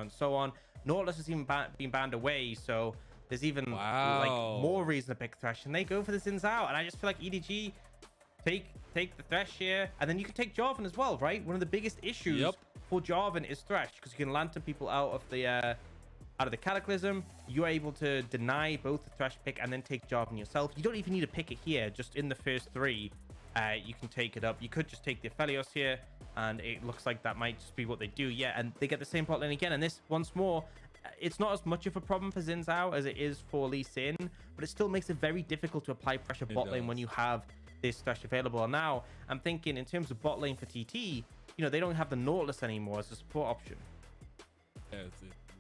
and so on. Nautilus has even been banned away, so there's even like more reason to pick Thresh, and they go for the Xin Zhao. And I just feel like EDG take the Thresh here, and then you can take Jarvan as well, right? One of the biggest issues for Jarvan is Thresh, because you can lantern people out of the Cataclysm. You're able to deny both the Thresh pick and then take Jarvan yourself. You don't even need to pick it here. Just in the first 3, you can take it up. You could just take the Aphelios here, and it looks like that might just be what they do. Yeah, and they get the same bot lane again. And this, once more, it's not as much of a problem for Xin Zhao as it is for Lee Sin, but it still makes it very difficult to apply pressure bot lane when you have this Thresh available. And now I'm thinking in terms of bot lane for TT, you know, they don't have the Nautilus anymore as a support option. Yeah, it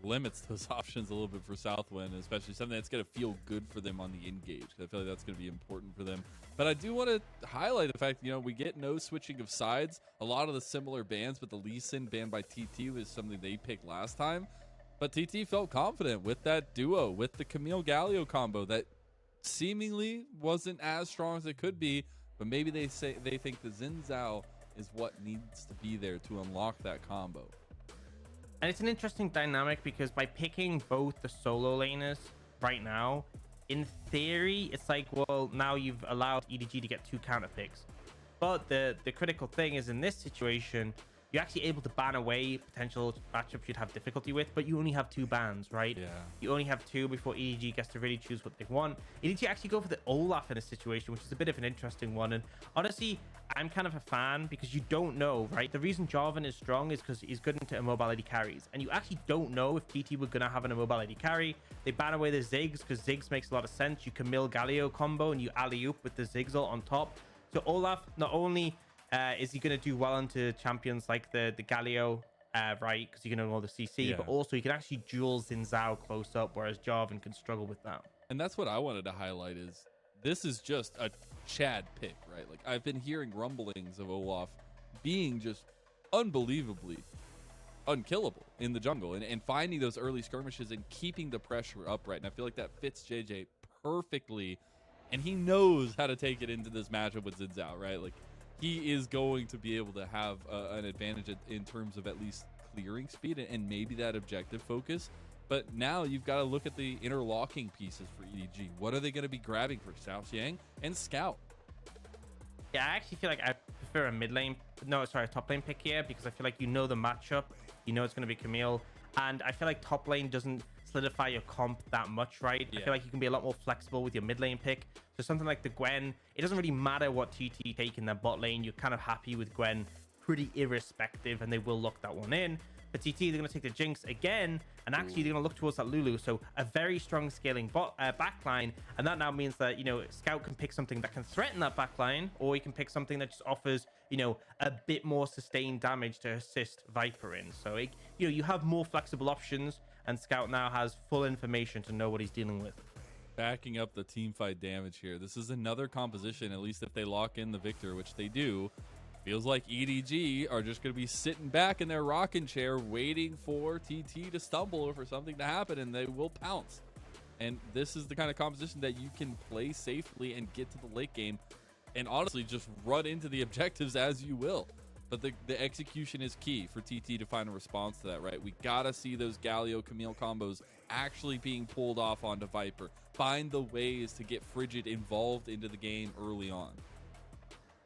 limits those options a little bit for SouthWind, especially something that's going to feel good for them on the engage. I feel like that's going to be important for them. But I do want to highlight the fact, you know, we get no switching of sides. A lot of the similar bans, but the Lee Sin ban by TT was something they picked last time. But TT felt confident with that duo, with the Camille Galio combo that seemingly wasn't as strong as it could be, but maybe they think the Xin Zhao is what needs to be there to unlock that combo. And it's an interesting dynamic because by picking both the solo laners right now, in theory, it's like, well, now you've allowed EDG to get 2 counter picks. But the critical thing is in this situation, you're actually able to ban away potential matchups you'd have difficulty with, but you only have 2 bans, right? Yeah. You only have 2 before EDG gets to really choose what they want. EDG actually go for the Olaf in a situation, which is a bit of an interesting one. And honestly, I'm kind of a fan because you don't know, right? The reason Jarvan is strong is because he's good into immobility carries. And you actually don't know if TT were going to have an immobility carry. They ban away the Ziggs because Ziggs makes a lot of sense. You Camille Galio combo and you alley-oop with the Ziggs ult on top. So Olaf, not only is he going to do well into champions like the Galio, right? Because you can know the CC, but also he can actually duel Xin Zhao close up, whereas Jarvan can struggle with that. And that's what I wanted to highlight is this is just a Chad pick, right? Like I've been hearing rumblings of Olaf being just unbelievably unkillable in the jungle and finding those early skirmishes and keeping the pressure upright. And I feel like that fits Jiejie perfectly. And he knows how to take it into this matchup with Xin Zhao, right? Like he is going to be able to have an advantage in terms of at least clearing speed and maybe that objective focus. But now you've got to look at the interlocking pieces for EDG. What are they going to be grabbing for XiaoXiang and Scout? Yeah, I actually feel like I prefer a top lane pick here because I feel like you know the matchup, you know it's going to be Camille, and I feel like top lane doesn't solidify your comp that much, right? I feel like you can be a lot more flexible with your mid lane pick. So something like the Gwen, it doesn't really matter what TT take in their bot lane. You're kind of happy with Gwen pretty irrespective, and they will lock that one in. For TT, they're going to take the Jinx again, and actually they're going to look towards that Lulu. So a very strong scaling backline, and that now means that, you know, Scout can pick something that can threaten that backline, or he can pick something that just offers, you know, a bit more sustained damage to assist Viper in. So, you know, you have more flexible options, and Scout now has full information to know what he's dealing with. Backing up the team fight damage here. This is another composition, at least if they lock in the Viktor, which they do. Feels like EDG are just going to be sitting back in their rocking chair waiting for TT to stumble or for something to happen, and they will pounce. And this is the kind of composition that you can play safely and get to the late game and honestly just run into the objectives as you will. But the execution is key for TT to find a response to that, right? We got to see those Galio Camille combos actually being pulled off onto Viper. Find the ways to get Frigid involved into the game early on.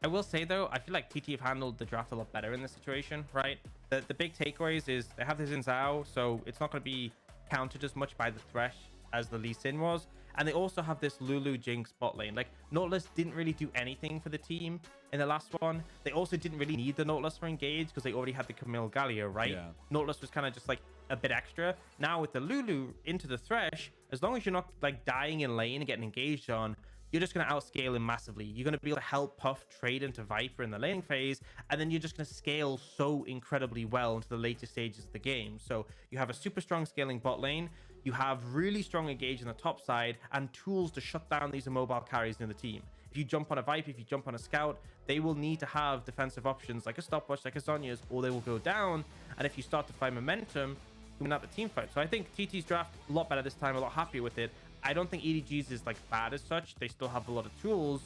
I will say, though, I feel like TT have handled the draft a lot better in this situation, right? The big takeaways is they have the Xin Zhao, so it's not going to be countered as much by the Thresh as the Lee Sin was. And they also have this Lulu Jinx bot lane. Like, Nautilus didn't really do anything for the team in the last one. They also didn't really need the Nautilus for engage because they already had the Camille Galio, right? Yeah. Nautilus was kind of just like a bit extra. Now with the Lulu into the Thresh, as long as you're not like dying in lane and getting engaged on, you're just going to outscale him massively. You're going to be able to help Puff trade into Viper in the laning phase, and then you're just going to scale so incredibly well into the later stages of the game. So you have a super strong scaling bot lane, you have really strong engage on the top side, and tools to shut down these immobile carries in the team. If you jump on a Viper, if you jump on a Scout, they will need to have defensive options like a stopwatch, like a Zhonya's, or they will go down. And if you start to find momentum, you win out the team fight. So I think TT's draft a lot better this time, a lot happier with it. I don't think EDG's is like bad as such. They still have a lot of tools,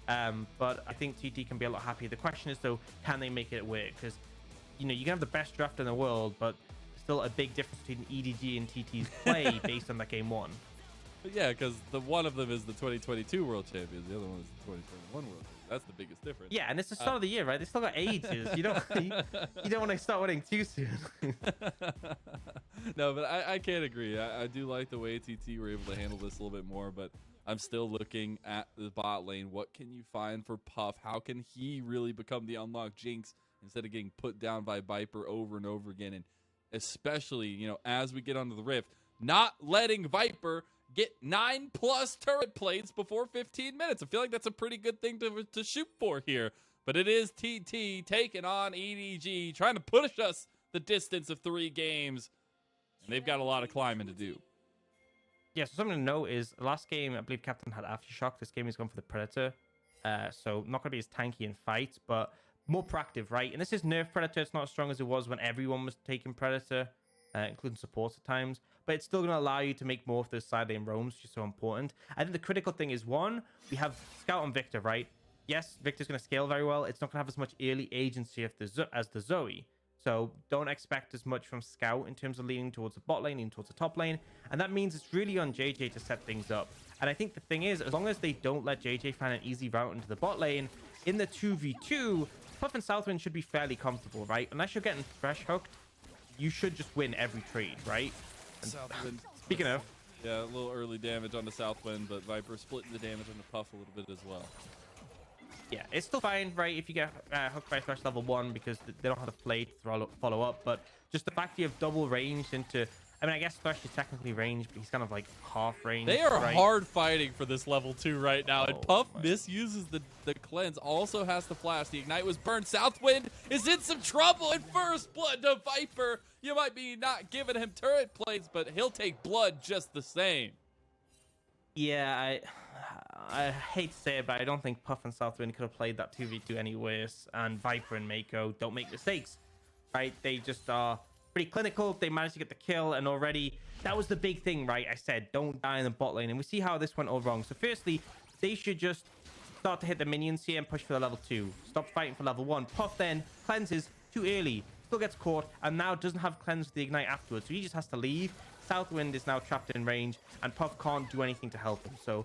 but I think TT can be a lot happier. The question is though, can they make it work? Because, you know, you can have the best draft in the world, but still a big difference between EDG and TT's play based on that game one. But yeah, because the one of them is the 2022 world champions, the other one is the 2021 world champion. That's the biggest difference. Yeah, and it's the start of the year, right? They still got ages. You don't want to start winning too soon. No, but I can't agree. I do like the way TT were able to handle this a little bit more, but I'm still looking at the bot lane. What can you find for Puff? How can he really become the unlocked Jinx instead of getting put down by Viper over and over again? And especially, you know, as we get onto the Rift, not letting Viper get 9+ turret plates before 15 minutes. I feel like that's a pretty good thing to shoot for here. But it is TT taking on EDG, trying to push us the distance of 3 games. And they've got a lot of climbing to do. Yeah, so something to note is last game, I believe Captain had Aftershock. This game he's gone for the Predator. So not going to be as tanky in fights, but more proactive, right? And this is nerf Predator. It's not as strong as it was when everyone was taking Predator, including supports at times. But it's still going to allow you to make more of those side lane roams, which is so important. I think the critical thing is, one, we have Scout on Viktor, right? Yes, Victor's going to scale very well. It's not going to have as much early agency as the Zoe. So don't expect as much from Scout in terms of leaning towards the bot lane, leaning towards the top lane. And that means it's really on Jiejie to set things up. And I think the thing is, as long as they don't let Jiejie find an easy route into the bot lane, in the 2v2, Puff and SouthWind should be fairly comfortable, right? Unless you're getting Thresh hooked, you should just win every trade, right? Southwind. Speaking of, yeah, a little early damage on the Southwind, but Viper splitting the damage on the Puff a little bit as well. yeah, it's still fine, right? If you get hooked by Thresh level 1 because they don't have the play to follow up, but just the fact you have double ranged into, I mean, I guess Thresh is technically ranged, but he's kind of like half range. They are right? hard fighting for this level 2 right now, and Puff my. misuses the cleanse, also has the flash. The ignite was burned. Southwind is in some trouble, and first blood to Viper. You might be not giving him turret plates, but he'll take blood just the same. Yeah, I hate to say it, but I don't think Puff and SouthWind could have played that 2v2 any worse. And Viper and Meiko don't make mistakes, right? They just are pretty clinical. They managed to get the kill, and already that was the big thing, right? I said don't die in the bot lane, and we see how this went all wrong. So firstly, they should just start to hit the minions here and push for the level 2. Stop fighting for level 1. Puff then cleanses too early, still gets caught, and now doesn't have cleanse with the ignite afterwards, so he just has to leave. SouthWind is now trapped in range, and Puff can't do anything to help him. So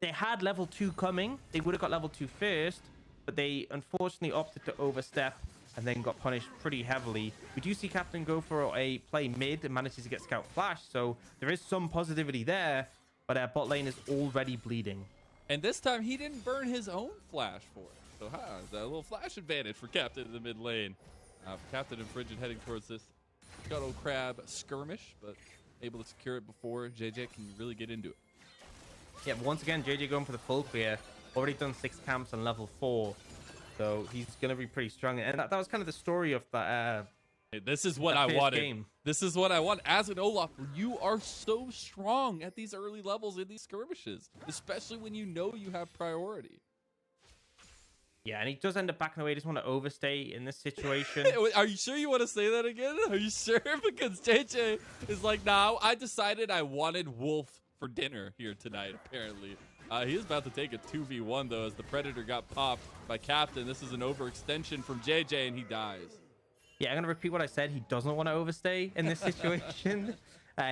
they had level 2 coming. They would have got level 2 first, but they unfortunately opted to overstep and then got punished pretty heavily. We do see Captain go for a play mid and manages to get Scout Flash, so there is some positivity there, but our bot lane is already bleeding. And this time, he didn't burn his own flash for it. So, a little flash advantage for Captain in the mid lane. Captain and Frigid heading towards this Scuttle Crab skirmish, but able to secure it before Jiejie can really get into it. Yeah, once again, Jiejie going for the full clear. Already done 6 camps on level 4. So he's going to be pretty strong. And that was kind of the story of that. Hey, this is what I wanted. Game. This is what I want. As an Olaf, you are so strong at these early levels in these skirmishes, especially when you know you have priority. Yeah, and he does end up backing away. He doesn't want to overstay in this situation. Are you sure you want to say that again? Are you sure? Because Jiejie is like, nah, I decided I wanted Wolf for dinner here tonight, apparently. He is about to take a 2v1, though, as the Predator got popped by Captain. This is an overextension from Jiejie, and he dies. Yeah, I'm going to repeat what I said. He doesn't want to overstay in this situation.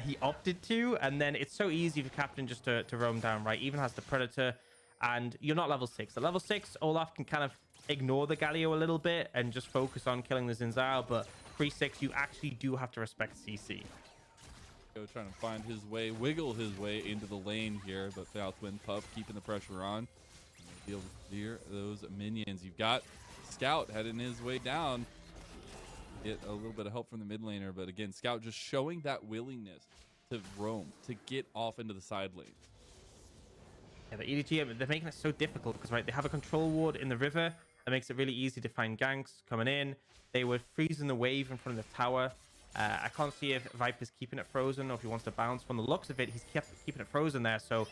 He opted to, and then it's so easy for Captain just to roam down, right? Even has the Predator, and you're not level 6. At level 6, Olaf can kind of ignore the Galio a little bit and just focus on killing the Xin Zhao, but 3-6, you actually do have to respect CC. Trying to find his way, wiggle his way into the lane here, but Southwind Puff keeping the pressure on. Be able to clear those minions. You've got Scout heading his way down. Get a little bit of help from the mid laner, but again, Scout just showing that willingness to roam, to get off into the side lane. Yeah, the EDG, they're making it so difficult because, right, they have a control ward in the river that makes it really easy to find ganks coming in. They were freezing the wave in front of the tower. I can't see if Viper's keeping it frozen or if he wants to bounce. From the looks of it, he's keeping it frozen there. So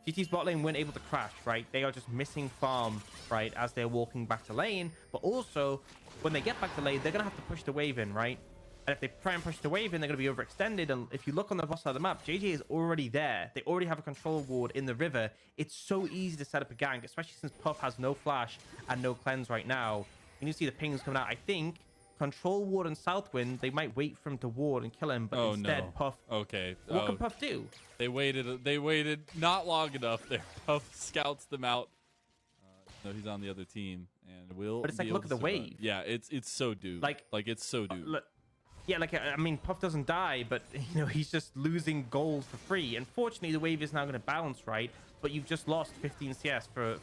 GT's bot lane weren't able to crash, right? They are just missing farm, right, as they're walking back to lane. But also, when they get back to lane, they're going to have to push the wave in, right? And if they try and push the wave in, they're going to be overextended. And if you look on the boss side of the map, Jiejie is already there. They already have a control ward in the river. It's so easy to set up a gank, especially since Puff has no flash and no cleanse right now. And you see the pings coming out. I think control ward and Southwind, they might wait for him to ward and kill him, but instead Puff. Okay. What can Puff do? They waited not long enough there. Puff scouts them out. No, he's on the other team and will. But it's like, look at the wave. Yeah, it's so doomed. Like it's so doomed. Yeah, like, I mean, Puff doesn't die, but, you know, he's just losing gold for free. Unfortunately, the wave is now going to bounce, right? But you've just lost 15 CS for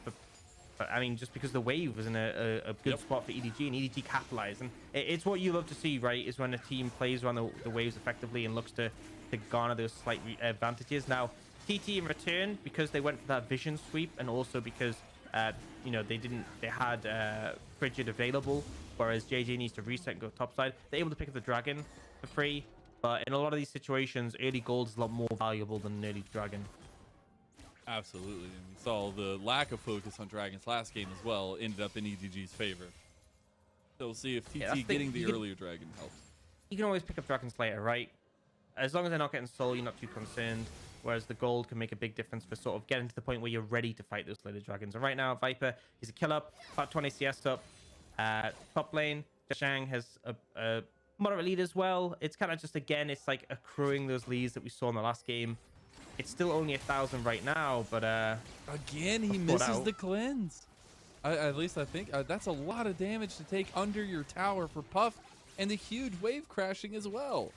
I mean, just because the wave was in a good spot for EDG, and EDG capitalized. And it's what you love to see, right? Is when a team plays around the waves effectively and looks to garner those slight advantages. Now, TT in return, because they went for that vision sweep, and also because, you know, they had Frigid available, whereas Jiejie needs to reset and go topside. They're able to pick up the dragon for free, but in a lot of these situations, early gold is a lot more valuable than an early dragon. Absolutely, and we saw the lack of focus on dragons last game as well ended up in EDG's favor. So we'll see if TT getting the earlier dragon helps. You can always pick up dragons later, right? As long as they're not getting soul, you're not too concerned. Whereas the gold can make a big difference for sort of getting to the point where you're ready to fight those later dragons. And right now, Viper, he's a kill up, about 20 CS up. Top lane, XiaoXiang has a moderate lead as well. It's kind of just, again, it's like accruing those leads that we saw in the last game. It's still only 1,000 right now, but again, he misses the cleanse. At least I think that's a lot of damage to take under your tower for Puff, and the huge wave crashing as well.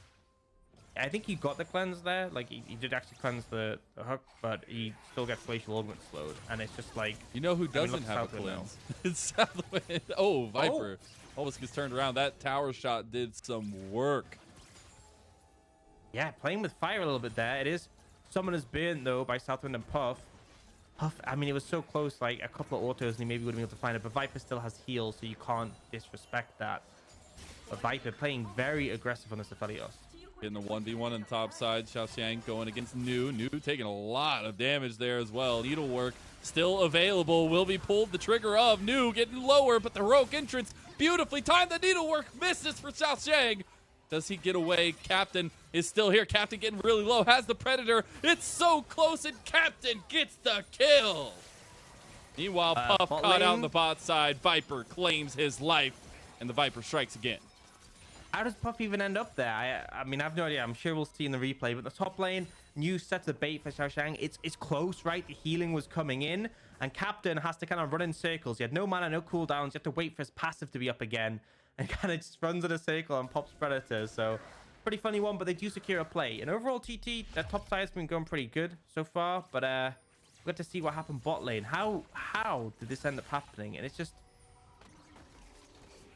I think he got the cleanse there. Like, he did actually cleanse the hook, but he still gets glacial augment slowed. And it's just like, you know who doesn't have a cleanse? It's SouthWind. Oh, Viper almost gets turned around. That tower shot did some work. Yeah, playing with fire a little bit there. It is Summoner's Burn, though, by SouthWind and Puff. I mean, it was so close, like a couple of autos, and he maybe would have been able to find it. But Viper still has heal, so you can't disrespect that. But Viper playing very aggressive on this Aphelios. Getting the 1v1 on the top side. XiaoXiang going against New. New taking a lot of damage there as well. Needlework still available. Will be pulled the trigger of. New getting lower, but the heroic entrance beautifully timed. The needlework misses for XiaoXiang. Does he get away? Captain is still here. Captain getting really low. Has the Predator. It's so close, and Captain gets the kill. Meanwhile, Puff caught out on the bot side. Viper claims his life, and the Viper strikes again. How does Puff even end up there? I mean, I have no idea. I'm sure we'll see in the replay. But the top lane, New sets the bait for XiaoXiang. It's close, right? The healing was coming in, and Captain has to kind of run in circles. He had no mana, no cooldowns. You have to wait for his passive to be up again, and kind of just runs in a circle and pops Predator. So pretty funny one, but they do secure a play. And overall, TT, their top side has been going pretty good so far. But we've got to see what happened bot lane. How did this end up happening? And it's just...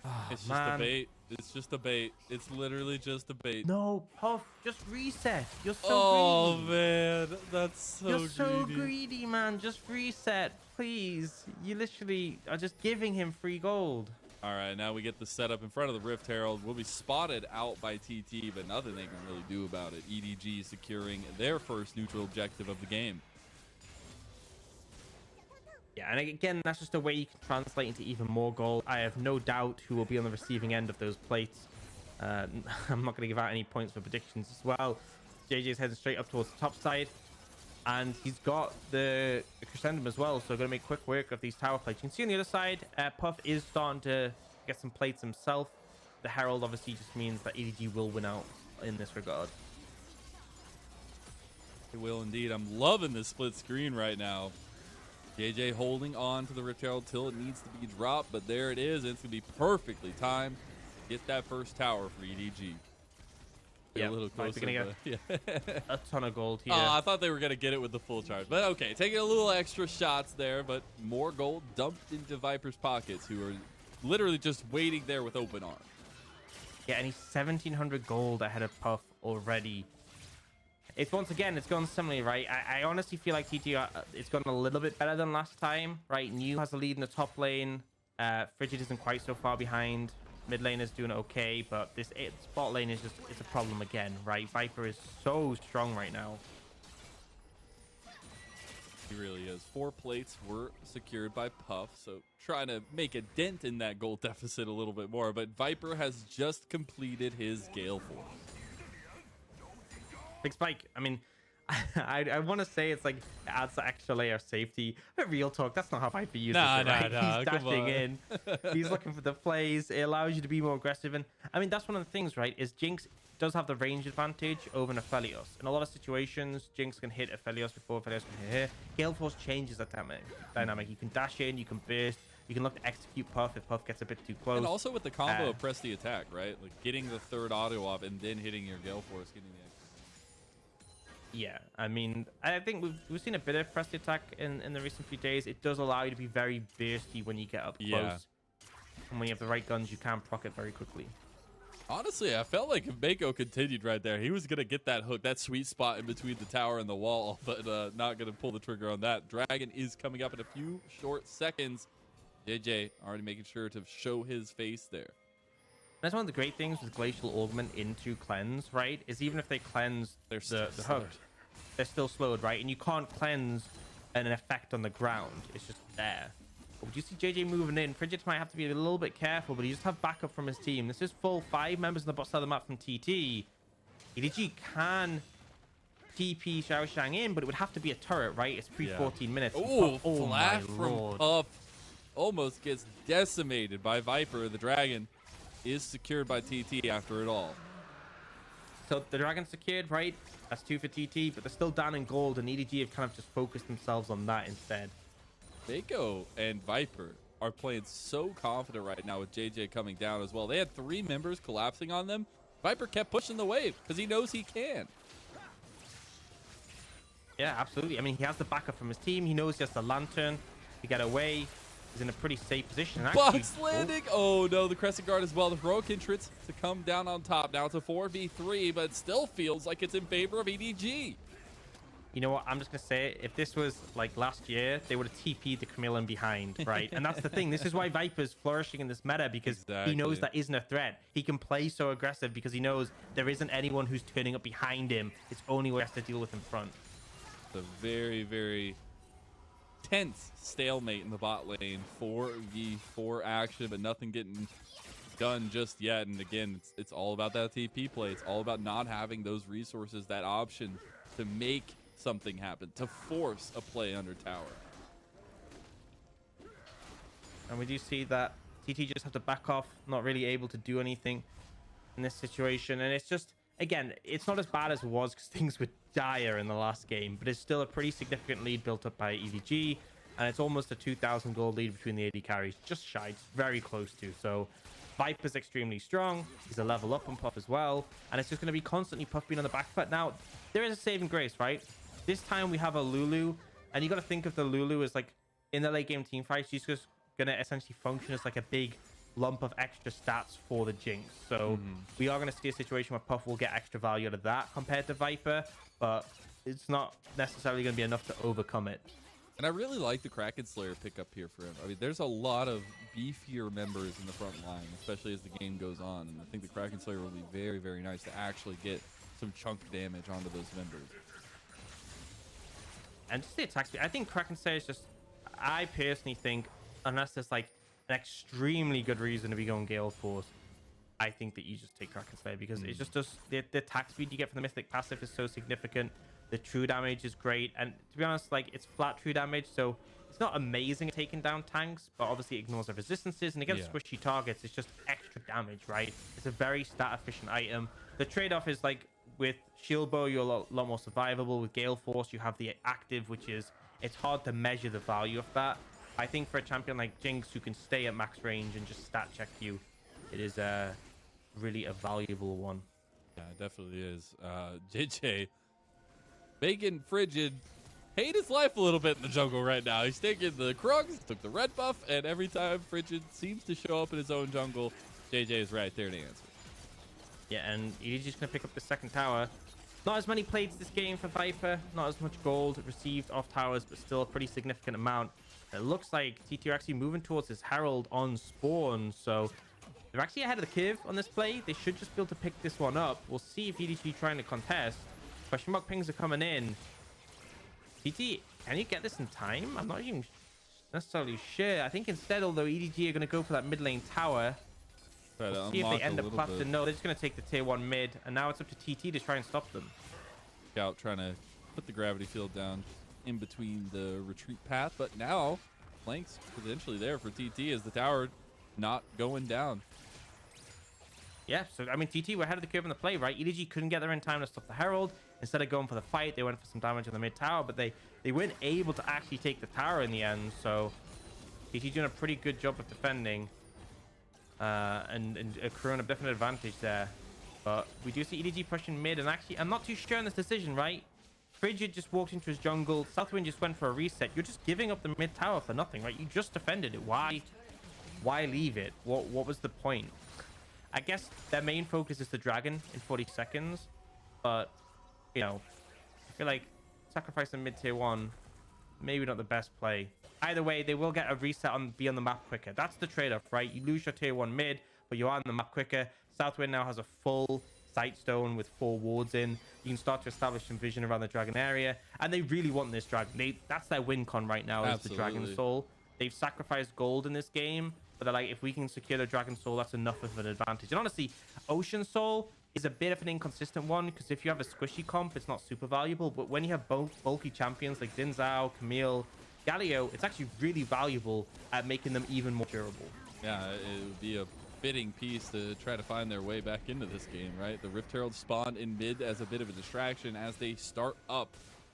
Oh, it's just a bait. It's just a bait. It's literally just a bait. No, Puff, just reset. You're so greedy. Oh, man. That's so greedy. You're so greedy, man. Just reset, please. You literally are just giving him free gold. All right, now we get the setup in front of the Rift Herald. Will be spotted out by TT, but nothing they can really do about it. EDG securing their first neutral objective of the game. Yeah, and again, that's just a way you can translate into even more gold. I have no doubt who will be on the receiving end of those plates. I'm not going to give out any points for predictions as well. Jiejie is heading straight up towards the top side, and he's got the Crescendum as well, so going to make quick work of these tower plates. You can see on the other side, Puff is starting to get some plates himself. The Herald obviously just means that EDG will win out in this regard. It will indeed. I'm loving this split screen right now. Jiejie holding on to the Rift Herald till it needs to be dropped, but there it is. It's going to be perfectly timed. Get that first tower for EDG. Yeah, a little closer. A ton of gold here. I thought they were going to get it with the full charge. But okay, taking a little extra shots there, but more gold dumped into Viper's pockets, who are literally just waiting there with open arms. Yeah, and he's 1,700 gold ahead of Puff already. It's once again, it's gone similarly, right? I honestly feel like TT, it's gone a little bit better than last time, right? New has the lead in the top lane. Frigid isn't quite so far behind. Mid lane is doing okay, but this bot lane is just, it's a problem again, right? Viper is so strong right now. He really is. 4 plates were secured by Puff, so trying to make a dent in that gold deficit a little bit more, but Viper has just completed his Gale Force. Big spike. I mean, I want to say it's like it adds the extra layer of safety, but real talk, that's not how Viper uses Nah, it, right? nah, He's come dashing on. in, he's looking for the plays. It allows you to be more aggressive, and I mean that's one of the things, right? Is Jinx does have the range advantage over an Aphelios. In a lot of situations, Jinx can hit Aphelios before Aphelios can hit her. Gale Force changes that dynamic. You can dash in, you can burst, you can look to execute Puff if Puff gets a bit too close. And also with the combo of press the attack, right? Like getting the third auto off and then hitting your Gale Force, getting the extra. Yeah, I mean, I think we've seen a bit of press the attack in the recent few days. It does allow you to be very bursty when you get up close. Yeah. And when you have the right guns, you can proc it very quickly. Honestly, I felt like if Meiko continued right there, he was going to get that hook, that sweet spot in between the tower and the wall, but not going to pull the trigger on that. Dragon is coming up in a few short seconds. Jiejie already making sure to show his face there. That's one of the great things with Glacial Augment into Cleanse, right? Is even if they cleanse They're the hook, they're still slowed, right? And you can't cleanse an effect on the ground. It's just there. But you see Jiejie moving in. Frigid might have to be a little bit careful, but he just have backup from his team. This is full 5 members on the bot side of the map from TT. EDG can TP XiaoXiang in, but it would have to be a turret, right? It's pre-14 minutes. Ooh, Oh, flash my from lord. Puff almost gets decimated by Viper. The Dragon is secured by TT after it all. So the Dragon's secured, right? That's 2 for TT, but they're still down in gold, and EDG have kind of just focused themselves on that instead. Meiko and Viper are playing so confident right now with Jiejie coming down as well. They had 3 members collapsing on them. Viper kept pushing the wave because he knows he can. Yeah, absolutely. I mean, he has the backup from his team. He knows he has the lantern to get away. He's in a pretty safe position. And actually, Box landing. Oh no, the Crescent Guard as well. The heroic entrance to come down on top. Now it's a 4v3, but it still feels like it's in favor of EDG. You know what? I'm just going to say, if this was like last year, they would have TP'd the Camille in behind, right? And that's the thing. This is why Viper's flourishing in this meta, because he knows that isn't a threat. He can play so aggressive because he knows there isn't anyone who's turning up behind him. It's only what he has to deal with in front. It's a very, very tense stalemate in the bot lane. 4v4 action, but nothing getting done just yet. And again, it's all about that TP play. It's all about not having those resources, that option to make something happen, to force a play under tower. And we do see that TT just have to back off, not really able to do anything in this situation. And it's just, again, it's not as bad as it was because things were dire in the last game, but it's still a pretty significant lead built up by EDG, and it's almost a 2,000 gold lead between the AD carries. Just shy, it's very close to. So Viper's extremely strong. He's a level up on Puff as well, and it's just going to be constantly Puff being on the back foot. Now, there is a saving grace, right? This time we have a Lulu, and you got to think of the Lulu as like in the late game team fight, she's just going to essentially function as like a big lump of extra stats for the Jinx. So we are going to see a situation where Puff will get extra value out of that compared to Viper, but it's not necessarily going to be enough to overcome it. And I really like the Kraken Slayer pickup here for him. I mean, there's a lot of beefier members in the front line, especially as the game goes on. And I think the Kraken Slayer will be very, very nice to actually get some chunk damage onto those members. And just the attack speed, I think Kraken Slayer is just, I personally think, unless there's like an extremely good reason to be going Gale Force, I think that you just take Kraken Slayer because it just does, the attack speed you get from the Mythic passive is so significant. The true damage is great, and to be honest, like, it's flat true damage, so it's not amazing at taking down tanks, but obviously it ignores their resistances, and against squishy targets, it's just extra damage, right? It's a very stat efficient item. The trade-off is like with Shield Bow, you're a lot more survivable. With Gale Force, you have the active, which is, it's hard to measure the value of that. I think for a champion like Jinx, who can stay at max range and just stat check you, it is really a valuable one. Yeah, it definitely is. JJ making Frigid hate his life a little bit in the jungle right now. He's taking the Krugs, took the red buff, and every time Frigid seems to show up in his own jungle, JJ is right there to answer. Yeah, and EDG's going to pick up the second tower. Not as many plates this game for Viper, not as much gold received off towers, but still a pretty significant amount. It looks like TT are actually moving towards his Herald on spawn, so they're actually ahead of the curve on this play. They should just be able to pick this one up. We'll see if EDG trying to contest. Question mark pings are coming in. TT, can you get this in time? I'm not even necessarily sure. I think instead, although EDG are going to go for that mid lane tower, we'll see if they end up collapsing. No, they're just going to take the tier 1 mid, and now it's up to TT to try and stop them. Scout trying to put the gravity field down in between the retreat path, but now flanks potentially there for TT as the tower not going down. Yeah, so I mean, TT were ahead of the curve in the play, right? EDG couldn't get there in time to stop the Herald. Instead of going for the fight, they went for some damage on the mid tower, but they weren't able to actually take the tower in the end. So TT doing a pretty good job of defending and accruing a definite advantage there. But we do see EDG pushing mid, and actually, I'm not too sure on this decision, right? Frigid just walked into his jungle. SouthWind just went for a reset. You're just giving up the mid tower for nothing, right? You just defended it. Why leave it? What was the point? I guess their main focus is the dragon in 40 seconds, but you know, I feel like sacrificing mid tier 1, maybe not the best play. Either way, they will get a reset be on the map quicker. That's the trade-off, right? You lose your tier 1 mid, but you are on the map quicker. SouthWind now has a full Sightstone with 4 wards in. You can start to establish some vision around the dragon area, and they really want this dragon. That's their win con right now. Is the Dragon Soul. They've sacrificed gold in this game, but they're like, if we can secure the Dragon Soul, that's enough of an advantage. And honestly, Ocean Soul is a bit of an inconsistent one, because if you have a squishy comp, it's not super valuable. But when you have bulky champions like Xin Zhao, Camille, Galio, it's actually really valuable at making them even more durable. Yeah, it would be a fitting piece to try to find their way back into this game, right? The Rift Herald spawned in mid as a bit of a distraction as they start up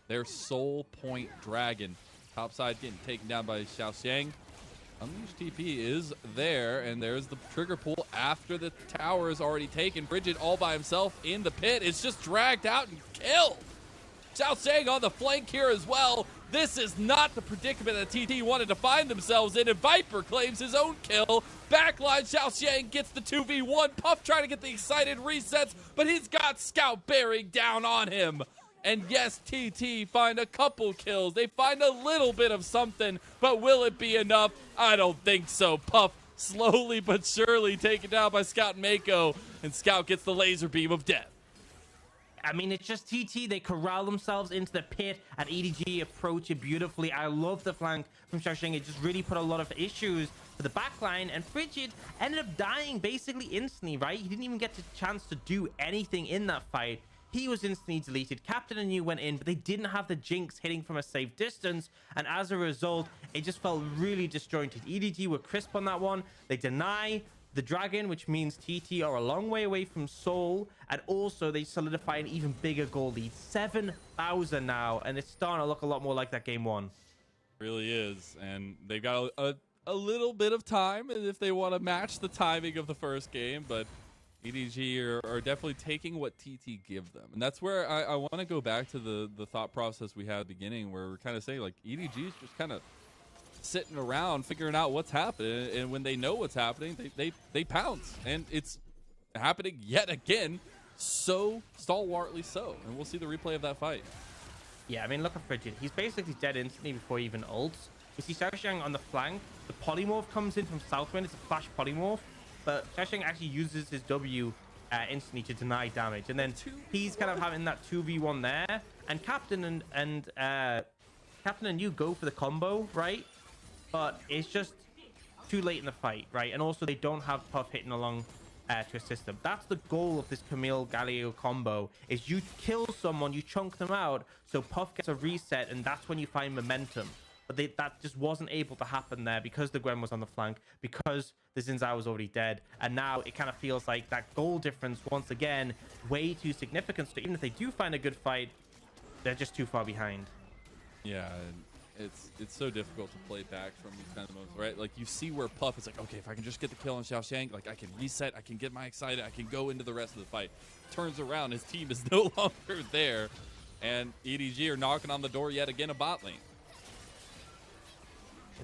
their Soul Point Dragon. Topside getting taken down by XiaoXiang. Unleashed TP is there, and there's the trigger pull after the tower is already taken. Frigid all by himself in the pit. It's just dragged out and killed. XiaoXiang on the flank here as well. This is not the predicament that TT wanted to find themselves in, and Viper claims his own kill. Backline, XiaoXiang gets the 2v1. Puff trying to get the excited resets, but he's got Scout bearing down on him. And yes, TT find a couple kills. They find a little bit of something, but will it be enough? I don't think so. Puff slowly but surely taken down by Scout and Meiko, and Scout gets the laser beam of death. I mean, it's just TT. They corral themselves into the pit, and EDG approach it beautifully. I love the flank from XiaoXiang. It just really put a lot of issues for the backline, and Frigid ended up dying basically instantly, right? He didn't even get the chance to do anything in that fight. He was instantly deleted. Captain and you went in, but they didn't have the Jinx hitting from a safe distance, and as a result, it just felt really disjointed. EDG were crisp on that one. They deny the dragon, which means TT are a long way away from Soul, and also they solidify an even bigger goal lead. 7,000 now, and it's starting to look a lot more like that game 1. Really is, and they've got a little bit of time if they want to match the timing of the first game, but EDG are definitely taking what TT give them. And that's where I want to go back to the thought process we had at the beginning, where we're kind of saying, like, EDG is just kind of sitting around figuring out what's happening, and when they know what's happening, they pounce, and it's happening yet again, so stalwartly so. And we'll see the replay of that fight. Yeah, I mean, look at Frigid. He's basically dead instantly before he even ults. You see XiaoXiang on the flank. The polymorph comes in from SouthWind. It's a flash polymorph, but XiaoXiang actually uses his W instantly to deny damage, and then he's kind of having that 2v1 there, and Captain and you go for the combo, right? But it's just too late in the fight, right? And also they don't have Puff hitting along to assist them. That's the goal of this Camille Galio combo, is you kill someone, you chunk them out, so Puff gets a reset, and that's when you find momentum. But that just wasn't able to happen there because the Gwen was on the flank, because the Xin Zhao was already dead, and now it kind of feels like that goal difference, once again, way too significant. So even if they do find a good fight, they're just too far behind. Yeah, it's so difficult to play back from these kind of moments, right? Like, you see where Puff is like, okay, if I can just get the kill on XiaoXiang, like, I can reset, I can get my excited, I can go into the rest of the fight. Turns around, his team is no longer there, and EDG are knocking on the door yet again of bot lane.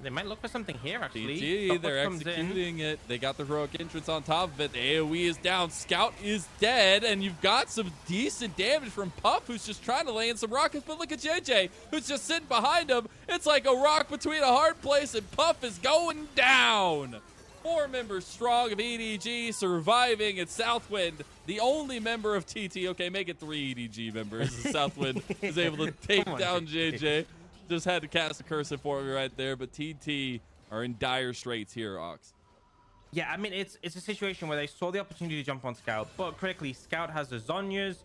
They might look for something here, actually. DG, they're executing it. They got the heroic entrance on top of it. The AoE is down. Scout is dead. And you've got some decent damage from Puff, who's just trying to lay in some rockets. But look at Jiejie, who's just sitting behind him. It's like a rock between a hard place, and Puff is going down. 4 members strong of EDG surviving at SouthWind. The only member of TT, okay, make it 3 EDG members. SouthWind is able to take down Jiejie. Just had to cast a curse for me right there, but TT are in dire straits here, Aux. Yeah, I mean, it's a situation where they saw the opportunity to jump on Scout, but critically, Scout has the Zonyas,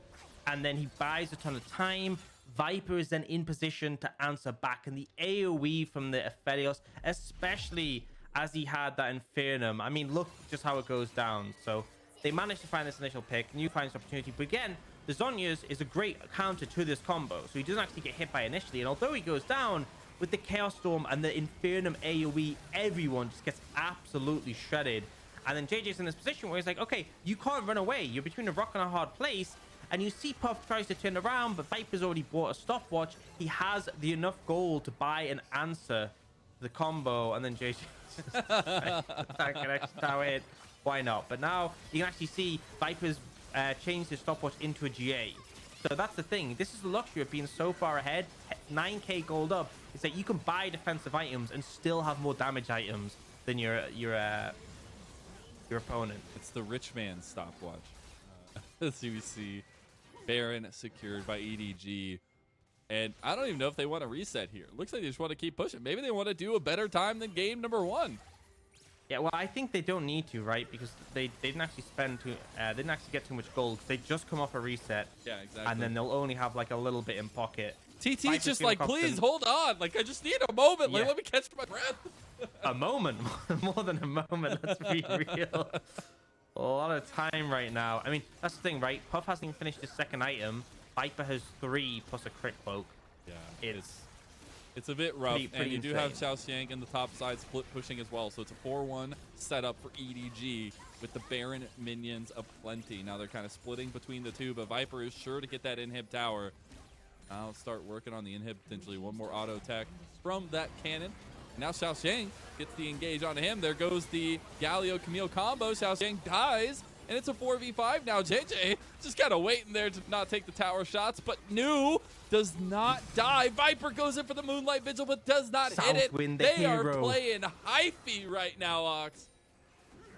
and then he buys a ton of time. Viper is then in position to answer back, and the AoE from the Aphelios, especially as he had that Infernum. I mean, look just how it goes down. So they managed to find this initial pick. New finds opportunity, but again, the Zhonya's is a great counter to this combo, so he doesn't actually get hit by initially. And although he goes down with the Chaos Storm and the Infernum AoE, everyone just gets absolutely shredded. And then Jiejie's in this position where he's like, okay, you can't run away. You're between a rock and a hard place. And you see Puff tries to turn around, but Viper's already bought a stopwatch. He has the enough gold to buy an answer to the combo. And then Jiejie just attacking XiaoXiang. Why not? But now you can actually see Viper's changed his stopwatch into a GA. So that's the thing. This is the luxury of being so far ahead. 9k gold up is that you can buy defensive items and still have more damage items than your opponent. It's the rich man's stopwatch. As you see, Baron secured by EDG. And I don't even know if they want to reset here. Looks like they just want to keep pushing. Maybe they want to do a better time than game number 1. Yeah, well, I think they don't need to, right? Because they didn't actually spend too, they didn't actually get too much gold. They just come off a reset. Yeah, exactly. And then they'll only have like a little bit in pocket. TT's just like, please hold on. Like, I just need a moment. Like, let me catch my breath. A moment, more than a moment. Let's be real. A lot of time right now. I mean, that's the thing, right? Puff hasn't even finished his second item. Viper has 3 plus a crit cloak. Yeah, it's a bit rough. And you do have XiaoXiang in the top side split pushing as well. So it's a 4-1 setup for EDG with the Baron minions aplenty. Now they're kind of splitting between the two, but Viper is sure to get that inhib tower. Now let's start working on the inhib, potentially one more auto tech from that cannon. Now XiaoXiang gets the engage onto him. There goes the Galio Camille combo. XiaoXiang dies, and it's a 4v5 now. Jiejie just kind of waiting there to not take the tower shots, but New does not die. Viper goes in for the Moonlight Vigil, but does not hit it. They are playing hyphy right now, Aux.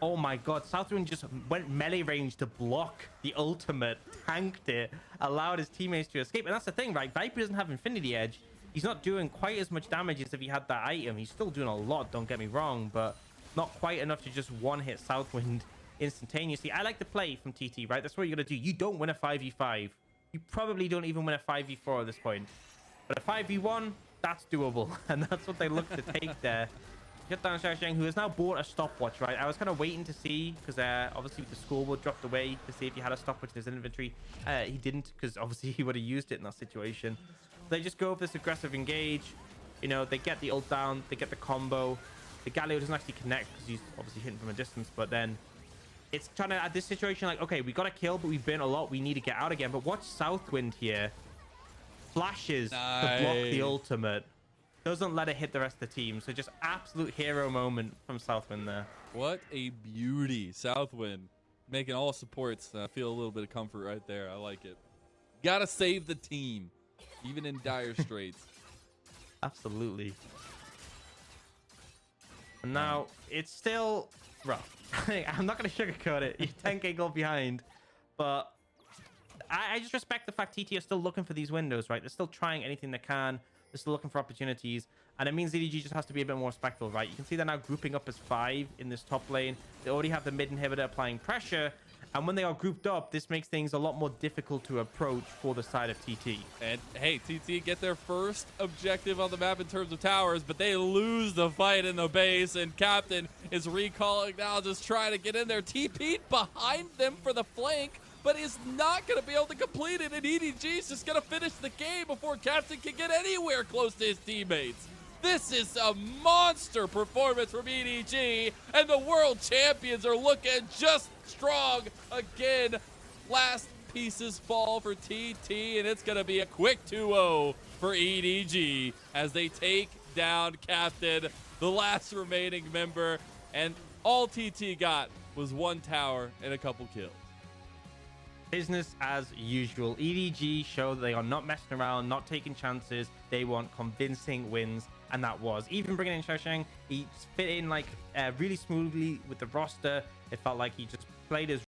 Oh my god, SouthWind just went melee range to block the ultimate, tanked it, allowed his teammates to escape. And that's the thing, right? Viper doesn't have Infinity Edge. He's not doing quite as much damage as if he had that item. He's still doing a lot, don't get me wrong, but not quite enough to just one-hit SouthWind instantaneously. I like the play from TT, right? That's what you got to do. You don't win a 5v5. You probably don't even win a 5v4 at this point. But a 5v1, that's doable. And that's what they look to take there. Shut down XiaoXiang, who has now bought a stopwatch, right? I was kind of waiting to see, because obviously the scoreboard dropped away to see if he had a stopwatch in his inventory. He didn't, because obviously he would have used it in that situation. They just go for this aggressive engage. You know, they get the ult down, they get the combo. The Galio doesn't actually connect because he's obviously hitting from a distance, but then it's trying to, at this situation, like, okay, we got to kill, but we've been a lot. We need to get out again. But watch SouthWind here. Flashes to block the ultimate. Doesn't let it hit the rest of the team. So just absolute hero moment from SouthWind there. What a beauty. SouthWind making all supports feel a little bit of comfort right there. I like it. Gotta save the team, even in dire straits. Absolutely. And now it's still rough. I'm not going to sugarcoat it. You're 10k gold behind. But I just respect the fact TT are still looking for these windows, right? They're still trying anything they can. They're still looking for opportunities. And it means EDG just has to be a bit more respectful, right? You can see they're now grouping up as 5 in this top lane. They already have the mid inhibitor applying pressure. And when they are grouped up, this makes things a lot more difficult to approach for the side of TT. And hey, TT get their first objective on the map in terms of towers, but they lose the fight in the base, and Captain is recalling now, just trying to get in there. TP'd behind them for the flank, but is not going to be able to complete it, and EDG is just going to finish the game before Captain can get anywhere close to his teammates. This is a monster performance from EDG, and the world champions are looking just strong again. Last pieces fall for TT, and it's going to be a quick 2-0 for EDG as they take down Captain, the last remaining member, and all TT got was 1 tower and a couple kills. Business as usual. EDG show that they are not messing around, not taking chances. They want convincing wins, and that was. Even bringing in XiaoXiang, he fit in like really smoothly with the roster. It felt like he just played his